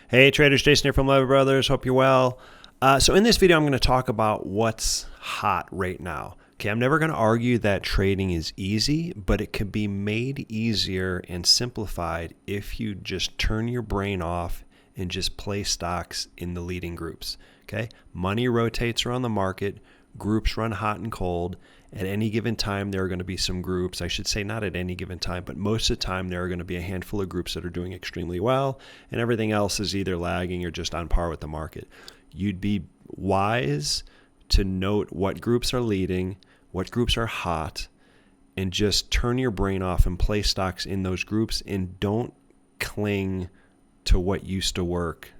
Hey traders, Jason here from Leavitt Brothers. Hope you're well. So in this video, I'm going to talk about what's hot right now. Okay, I'm never going to argue that trading is easy, but it can be made easier and simplified if you just turn your brain off and just play stocks in the leading groups. Okay, money rotates around the market, groups run hot and cold. At any given time, there are going to be some groups, I should say not at any given time, but most of the time there are going to be a handful of groups that are doing extremely well, and everything else is either lagging or just on par with the market. You'd be wise to note what groups are leading, what groups are hot, and just turn your brain off and play stocks in those groups, and don't cling to what used to work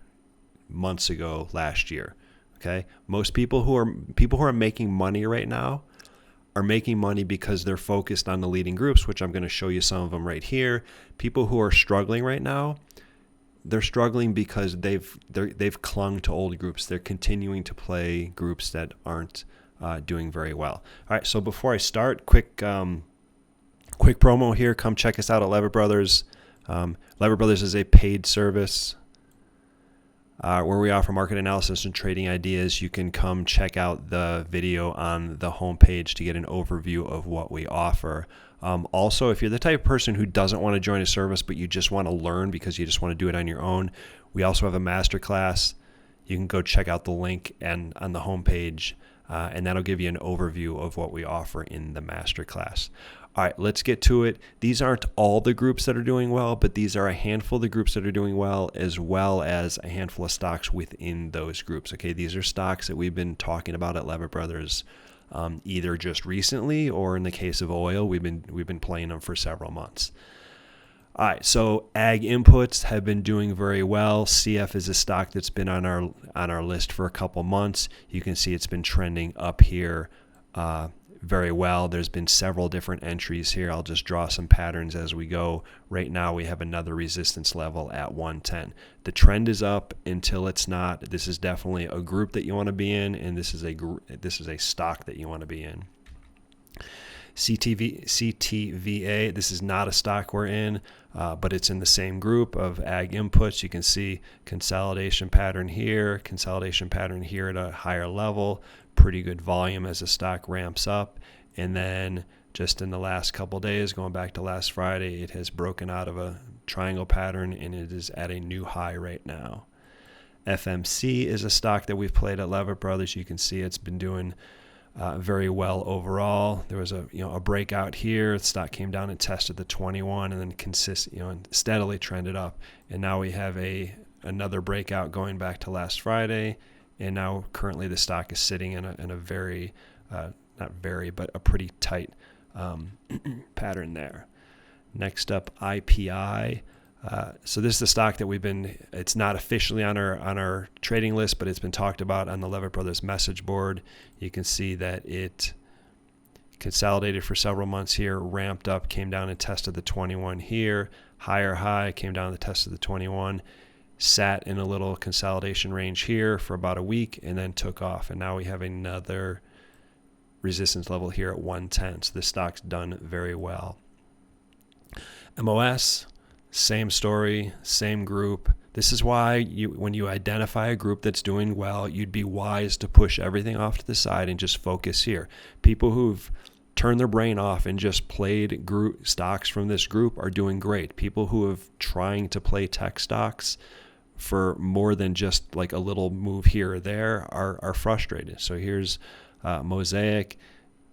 months ago, last year. Okay? Most people who are making money right now are making money because they're focused on the leading groups, which I'm going to show you some of them right here. People who are struggling right now, they're struggling because they've clung to old groups. They're continuing to play groups that aren't doing very well. All right, so before I start, quick promo here. Come check us out at Leavitt Brothers. Leavitt Brothers is a paid service where we offer market analysis and trading ideas. You can come check out the video on the homepage to get an overview of what we offer. Also, if you're the type of person who doesn't want to join a service, but you just want to learn because you just want to do it on your own, we also have a Masterclass. You can go check out the link and on the homepage, and that'll give you an overview of what we offer in the Masterclass. All right, let's get to it. These aren't all the groups that are doing well, but these are a handful of the groups that are doing well as a handful of stocks within those groups. Okay, these are stocks that we've been talking about at Leavitt Brothers either just recently, or in the case of oil, we've been playing them for several months. All right, so ag inputs have been doing very well. CF is a stock that's been on our list for a couple months. You can see it's been trending up here very well. There's been several different entries here. I'll just draw some patterns as we go. Right now we have another resistance level at 110. The trend is up until it's not. This is definitely a group that you want to be in, and this is a stock that you want to be in. CTVA, this is not a stock we're in, but it's in the same group of ag inputs. You can see consolidation pattern here at a higher level, pretty good volume as the stock ramps up. And then just in the last couple days, going back to last Friday, it has broken out of a triangle pattern and it is at a new high right now. FMC is a stock that we've played at Leavitt Brothers. You can see it's been doing very well overall. There was a breakout here. The stock came down and tested the 21, and then steadily trended up. And now we have another breakout going back to last Friday. And now currently the stock is sitting in a very but a pretty tight pattern there. Next up, IPI. So this is the stock that it's not officially on our trading list, but it's been talked about on the Leavitt Brothers message board. You can see that it consolidated for several months here, ramped up, came down and tested the 21 here, higher high, came down and tested the 21, sat in a little consolidation range here for about a week, and then took off. And now we have another resistance level here at 110. So this stock's done very well. MOS, same story, same group. This is why when you identify a group that's doing well, you'd be wise to push everything off to the side and just focus here. People who've turned their brain off and just played stocks from this group are doing great. People who have trying to play tech stocks for more than just like a little move here or there are frustrated. So here's Mosaic.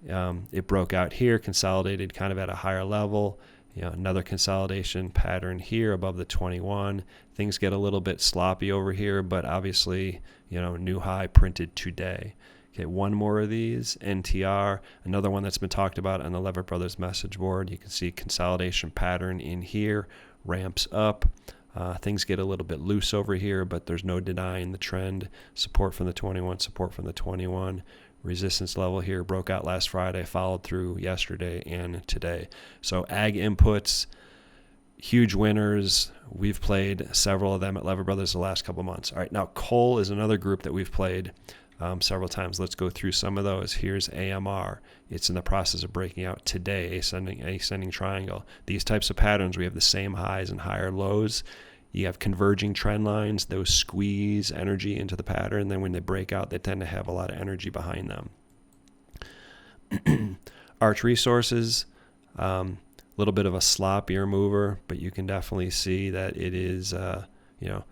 It broke out here, consolidated kind of at a higher level. Another consolidation pattern here above the 21. Things get a little bit sloppy over here, but obviously, new high printed today. Okay, one more of these, NTR, another one that's been talked about on the Leavitt Brothers message board. You can see consolidation pattern in here, ramps up. Things get a little bit loose over here, but there's no denying the trend. Support from the 21, support from the 21. Resistance level here broke out last Friday, followed through yesterday and today. So ag inputs, huge winners. We've played several of them at Leavitt Brothers the last couple of months. All right, now coal is another group that we've played several times. Let's go through some of those. Here's AMR. It's in the process of breaking out today, ascending triangle. These types of patterns, we have the same highs and higher lows. You have converging trend lines. Those squeeze energy into the pattern. Then when they break out, they tend to have a lot of energy behind them. Arch Resources, a little bit of a sloppier mover, but you can definitely see that it is, you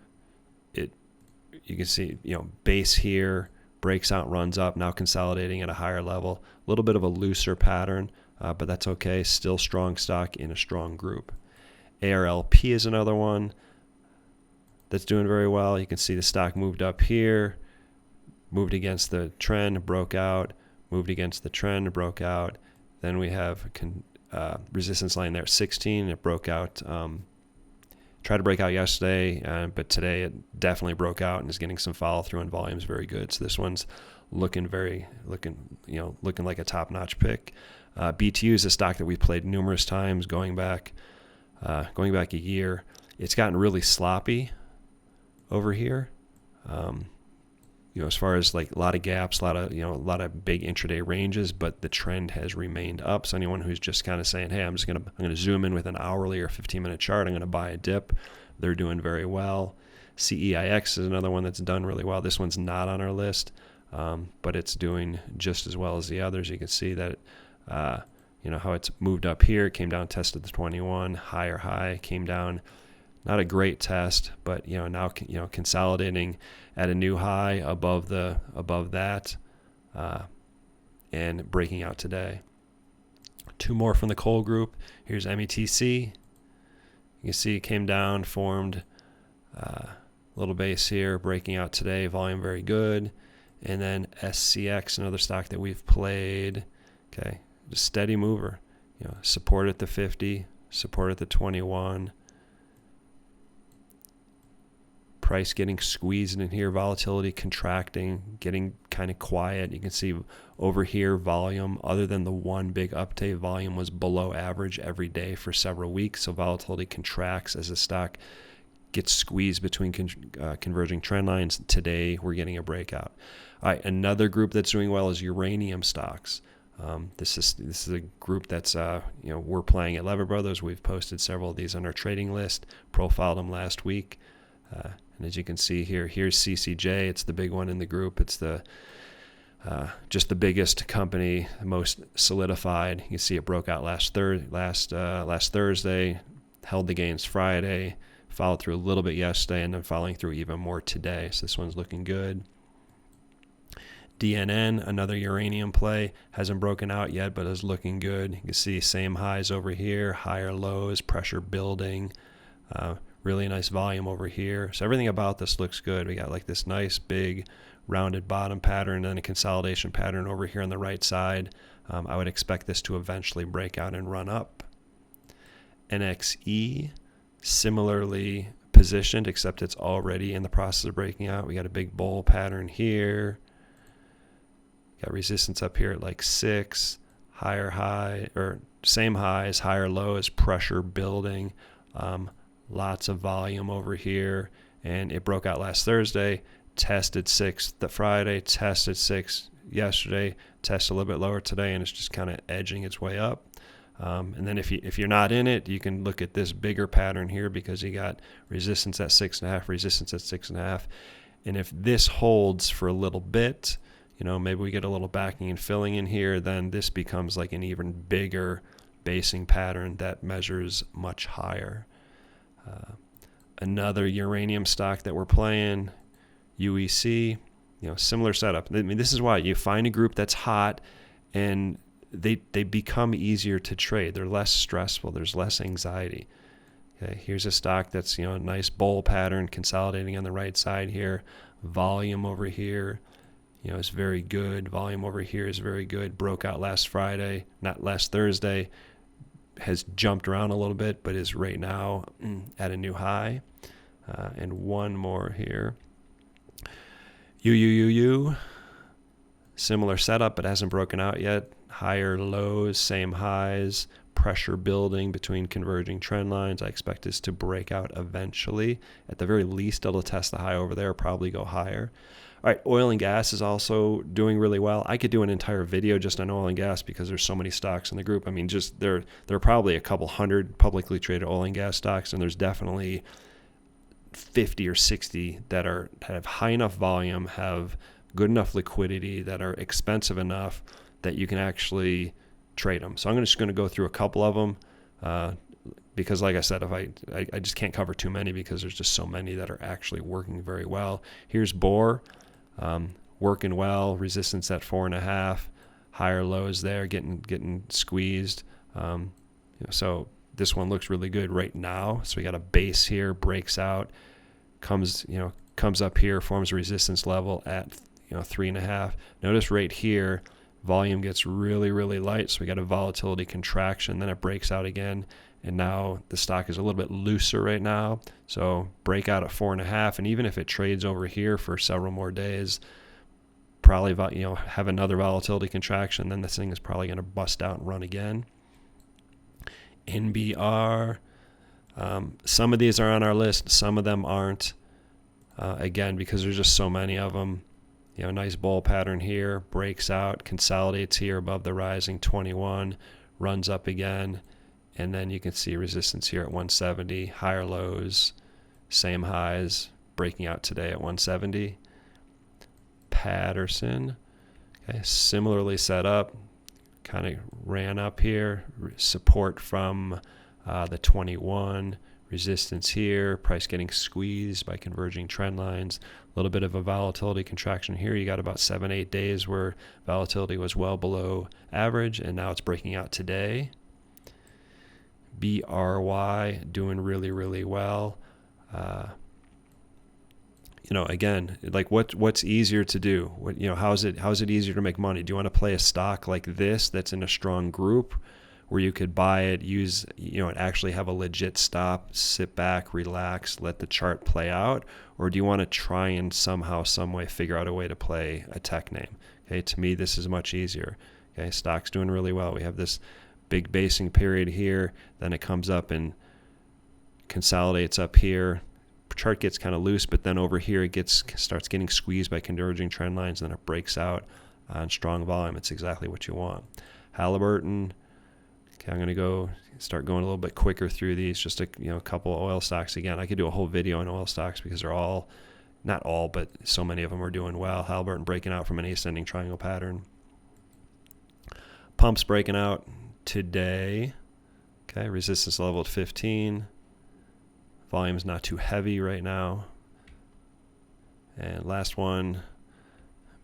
can see, base here, breaks out, runs up, now consolidating at a higher level. A little bit of a looser pattern, but that's okay. Still strong stock in a strong group. ARLP is another one that's doing very well. You can see the stock moved up here, moved against the trend, broke out, moved against the trend, broke out. Then we have resistance line there at 16. It broke out, tried to break out yesterday, but today it definitely broke out and is getting some follow through, and volume's very good. So this one's looking like a top-notch pick. BTU is a stock that we've played numerous times going back a year. It's gotten really sloppy over here. As far as like a lot of gaps, a lot of big intraday ranges, but the trend has remained up. So anyone who's just kind of saying, hey, I'm going to zoom in with an hourly or 15-minute chart, I'm going to buy a dip, they're doing very well. CEIX is another one that's done really well. This one's not on our list, but it's doing just as well as the others. You can see that, how it's moved up here, came down, tested the 21, higher high, came down. Not a great test, but now consolidating at a new high above that, and breaking out today. Two more from the coal group. Here's METC. You can see it came down, formed a little base here, breaking out today. Volume very good. And then SCX, another stock that we've played. Okay, just steady mover. Support at the 50, support at the 21. Price getting squeezed in here, volatility contracting, getting kind of quiet. You can see over here volume, other than the one big update, volume was below average every day for several weeks. So volatility contracts as the stock gets squeezed between converging trend lines. Today we're getting a breakout. All right, another group that's doing well is uranium stocks. This is a group that's we're playing at Leavitt Brothers. We've posted several of these on our trading list, profiled them last week. And as you can see here, here's CCJ. It's the big one in the group. It's the just the biggest company, most solidified. You can see it broke out last Thursday, held the gains Friday, followed through a little bit yesterday, and then following through even more today. So this one's looking good. DNN, another uranium play, hasn't broken out yet, but is looking good. You can see same highs over here, higher lows, pressure building. Really nice volume over here. So everything about this looks good. We got like this nice big rounded bottom pattern and a consolidation pattern over here on the right side. I would expect this to eventually break out and run up. NXE, similarly positioned, except it's already in the process of breaking out. We got a big bull pattern here. Got resistance up here at like 6, higher high, or same highs, higher lows, pressure building. Lots of volume over here, and it broke out last Thursday, tested 6 the Friday, tested 6 yesterday, tested a little bit lower today, and it's just kind of edging its way up. And then if you're not in it, you can look at this bigger pattern here, because you got resistance at 6.5, resistance at 6.5, and if this holds for a little bit, maybe we get a little backing and filling in here, then this becomes like an even bigger basing pattern that measures much higher. Another uranium stock that we're playing, UEC, similar setup. I mean, this is why you find a group that's hot, and they become easier to trade. They're less stressful. There's less anxiety. Okay, here's a stock that's a nice bull pattern, consolidating on the right side here. Volume over here, is very good. Volume over here is very good. Broke out last Thursday. Has jumped around a little bit, but is right now at a new high. And one more here. UUUU, similar setup, but hasn't broken out yet. Higher lows, same highs, pressure building between converging trend lines. I expect this to break out eventually. At the very least, it'll test the high over there, probably go higher. All right, oil and gas is also doing really well. I could do an entire video just on oil and gas because there's so many stocks in the group. I mean, just there are probably a couple hundred publicly traded oil and gas stocks, and there's definitely 50 or 60 that have high enough volume, have good enough liquidity, that are expensive enough that you can actually trade them. So I'm just going to go through a couple of them because, like I said, if I just can't cover too many because there's just so many that are actually working very well. Here's Bohr, working well, resistance at 4.5, higher lows there, getting squeezed. So this one looks really good right now. So we got a base here, breaks out, comes up here, forms a resistance level at 3.5. Notice right here, volume gets really, really light. So we got a volatility contraction, then it breaks out again. And now the stock is a little bit looser right now. So breakout at 4.5. And even if it trades over here for several more days, probably have another volatility contraction, then this thing is probably going to bust out and run again. NBR, some of these are on our list, some of them aren't. Again, because there's just so many of them. Nice bull pattern here, breaks out, consolidates here above the rising 21, runs up again, and then you can see resistance here at 170, higher lows, same highs, breaking out today at 170. Patterson, okay, similarly set up, kind of ran up here, support from the 21, resistance here, price getting squeezed by converging trend lines, a little bit of a volatility contraction here. You got about 7-8 days where volatility was well below average, and now it's breaking out today. BRY doing really, really well. Again, like what's easier to do? How's it easier to make money? Do you want to play a stock like this that's in a strong group where you could buy it, use, and actually have a legit stop, sit back, relax, let the chart play out? Or do you want to try and somehow, some way figure out a way to play a tech name? Okay, to me, this is much easier. Okay, stock's doing really well. We have this big basing period here, then it comes up and consolidates up here. Chart gets kind of loose, but then over here it starts getting squeezed by converging trend lines, and then it breaks out on strong volume. It's exactly what you want. Halliburton. Okay, I'm going to start going a little bit quicker through these. Just a couple of oil stocks. Again, I could do a whole video on oil stocks because they're all, not all, but so many of them are doing well. Halliburton breaking out from an ascending triangle pattern. Pumps breaking out today. Okay, resistance level at 15. Volume's not too heavy right now. And last one,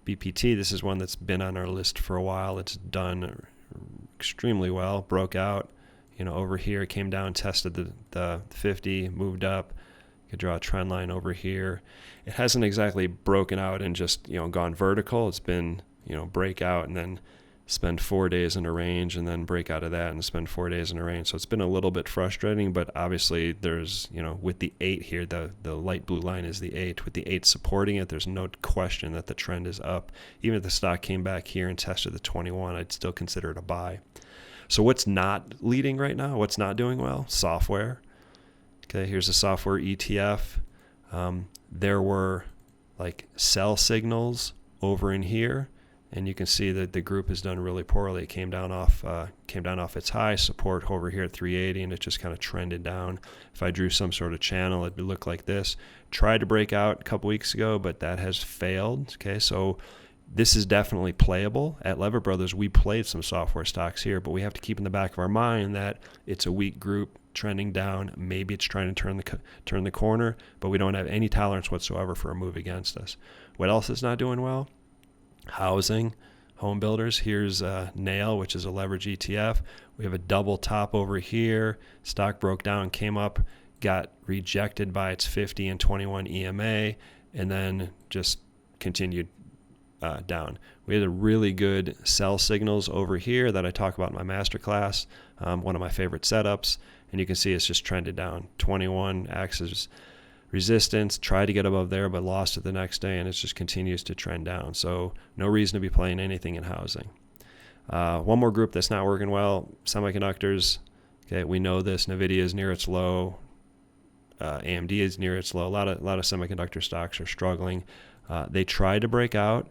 BPT. This is one that's been on our list for a while. It's done extremely well. Broke out, over here, came down, tested the 50, moved up. You could draw a trend line over here. It hasn't exactly broken out and just gone vertical. It's been break out and then spend 4 days in a range and then break out of that and spend 4 days in a range. So it's been a little bit frustrating, but obviously there's, with the 8 here, the light blue line is the 8. With the 8 supporting it, there's no question that the trend is up. Even if the stock came back here and tested the 21, I'd still consider it a buy. So what's not leading right now? What's not doing well? Software. Okay, here's a software ETF. There were like sell signals over in here, and you can see that the group has done really poorly. It came down off its high, support over here at 380, and it just kind of trended down. If I drew some sort of channel, it would look like this. Tried to break out a couple weeks ago, but that has failed. Okay, so this is definitely playable. At Leavitt Brothers, we played some software stocks here, but we have to keep in the back of our mind that it's a weak group trending down. Maybe it's trying to turn the corner, but we don't have any tolerance whatsoever for a move against us. What else is not doing well? Housing, home builders. Here's NAIL, which is a leverage ETF. We have a double top over here. Stock broke down, came up, got rejected by its 50 and 21 EMA, and then just continued down. We had a really good sell signals over here that I talk about in my masterclass, one of my favorite setups, and you can see it's just trended down. 21 acts as resistance, tried to get above there, but lost it the next day, and it just continues to trend down. So no reason to be playing anything in housing. One more group that's not working well, semiconductors. Okay, we know this. NVIDIA is near its low. AMD is near its low. A lot of semiconductor stocks are struggling. They tried to break out.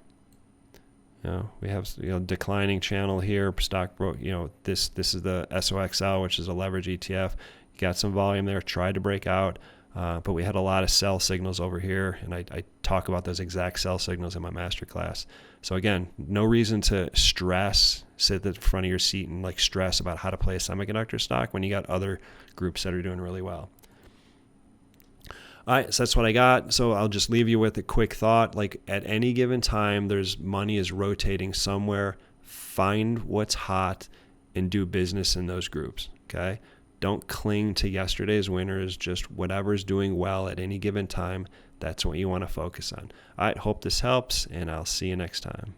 We have declining channel here. Stock broke. This is the SOXL, which is a leverage ETF. You got some volume there. Tried to break out. But we had a lot of sell signals over here, and I talk about those exact sell signals in my masterclass. So again, no reason to stress, sit at the front of your seat and like stress about how to play a semiconductor stock when you got other groups that are doing really well. All right, so that's what I got. So I'll just leave you with a quick thought. Like at any given time, there's money is rotating somewhere. Find what's hot and do business in those groups, okay? Don't cling to yesterday's winners, just whatever's doing well at any given time. That's what you want to focus on. All right, hope this helps, and I'll see you next time.